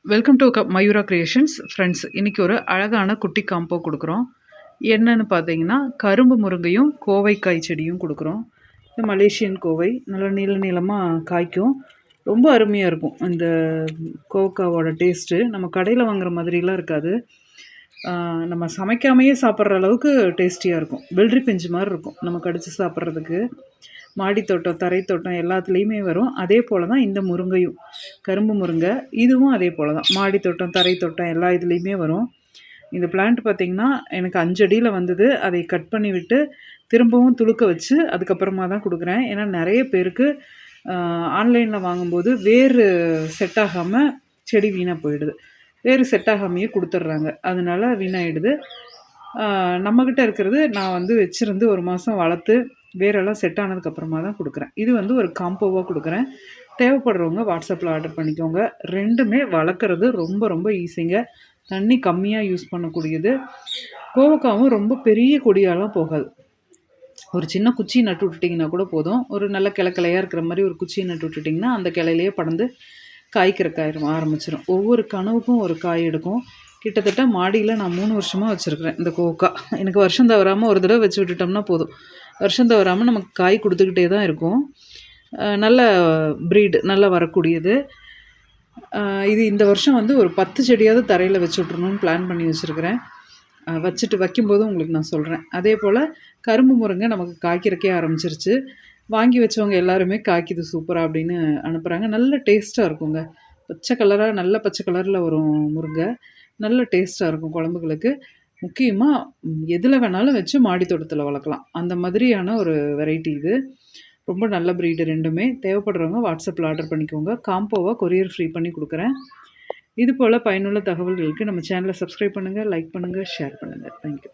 Welcome to Mayura creations friends. இன்றைக்கி ஒரு அழகான குட்டி காம்போ கொடுக்குறோம். என்னன்னு பார்த்தீங்கன்னா, கரும்பு முருங்கையும் கோவைக்காய் செடியும் கொடுக்குறோம். இந்த மலேசியன் கோவை நல்லா நீள நீளமாக காய்க்கும். ரொம்ப அருமையாக இருக்கும் இந்த கோவக்காவோட டேஸ்ட்டு. நம்ம கடையில் வாங்குற மாதிரிலாம் இருக்காது. நம்ம சமைக்காமையே சாப்பிட்ற அளவுக்கு டேஸ்டியாக இருக்கும். வெள்ளரி பிஞ்சு மாதிரி இருக்கும் நம்ம கடித்து சாப்பிட்றதுக்கு. மாடி தோட்டம், தரை தோட்டம் எல்லாத்துலேயுமே வரும். அதே போல் தான் இந்த முருங்கையும், கரும்பு முருங்கை இதுவும் அதே போல் தான். மாடி தோட்டம், தரை தோட்டம் எல்லா இதுலேயுமே வரும். இந்த பிளான்ட் பார்த்திங்கன்னா எனக்கு 5 அடியில் வந்தது. அதை கட் பண்ணி விட்டு திரும்பவும் துளுக்க வச்சு அதுக்கப்புறமா தான் கொடுக்குறேன். ஏன்னா நிறைய பேருக்கு ஆன்லைனில் வாங்கும்போது வேறு செட் ஆகாமல் செடி வீணாக போயிடுது. வேறு செட் ஆகாமையே கொடுத்துட்றாங்க. அதனால வீணாகிடுது. நம்மக்கிட்ட இருக்கிறது நான் வந்து வச்சுருந்து ஒரு மாதம் வளர்த்து வேரெல்லாம் செட் ஆனதுக்கப்புறமா தான் கொடுக்குறேன். இது வந்து ஒரு காம்போவாக கொடுக்குறேன். தேவைப்படுறவங்க வாட்ஸ்அப்பில் ஆர்டர் பண்ணிக்கோங்க. ரெண்டுமே வளர்க்குறது ரொம்ப ரொம்ப ஈஸிங்க. தண்ணி கம்மியாக யூஸ் பண்ணக்கூடியது. கோவக்காவும் ரொம்ப பெரிய கொடியாலாம் போகாது. ஒரு சின்ன குச்சி நட்டு விட்டுட்டிங்கன்னா கூட போதும். ஒரு நல்ல கிளையாக இருக்கிற மாதிரி ஒரு குச்சியை நட்டு விட்டுட்டிங்கன்னா அந்த கிளையிலேயே படர்ந்து காய்க்கிறக்காயிரும் ஆரம்பிச்சிடும். ஒவ்வொரு கனவுக்கும் ஒரு காய் எடுக்கும். கிட்டத்தட்ட மாடியில் நான் 3 வருஷமாக வச்சுருக்கிறேன் இந்த கோவக்காய். எனக்கு வருஷம் தவறாமல் ஒரு தடவை வச்சு விட்டுட்டோம்னா போதும். வருஷம் தவறாமல் நமக்கு காய் கொடுத்துக்கிட்டே தான் இருக்கும். நல்ல ப்ரீடு நல்லா வரக்கூடியது. இது இந்த வருஷம் வந்து ஒரு 10 செடியாவது தரையில் வச்சு விட்றணும்னு பிளான் பண்ணி வச்சுருக்கிறேன். வைக்கும்போது உங்களுக்கு நான் சொல்கிறேன். அதே போல் கரும்பு முருங்கை நமக்கு காய்க்கிறக்கே ஆரம்பிச்சிருச்சு. வாங்கி வச்சவங்க எல்லாருமே காய்க்குது சூப்பராக அப்படின்னு அனுப்புகிறாங்க. நல்ல டேஸ்ட்டாக இருக்குங்க. பச்சை கலராக நல்ல பச்சை கலரில் வரும் முருங்கை. நல்ல டேஸ்ட்டாக இருக்கும் குழம்புகளுக்கு. முக்கியமாக எதில் வேணாலும் வச்சு மாடி தோட்டத்தில் வளர்க்கலாம். அந்த மாதிரியான ஒரு வெரைட்டி இது. ரொம்ப நல்ல ப்ரீடு ரெண்டுமே. தேவைப்படுறவங்க வாட்ஸ்அப்பில் ஆர்டர் பண்ணிக்கோங்க. காம்போவாக கொரியர் ஃப்ரீ பண்ணி கொடுக்குறேன். இது போல் பயனுள்ள தகவல்களுக்கு நம்ம சேனலை சப்ஸ்கிரைப் பண்ணுங்கள், லைக் பண்ணுங்கள், ஷேர் பண்ணுங்கள். தேங்க்யூ.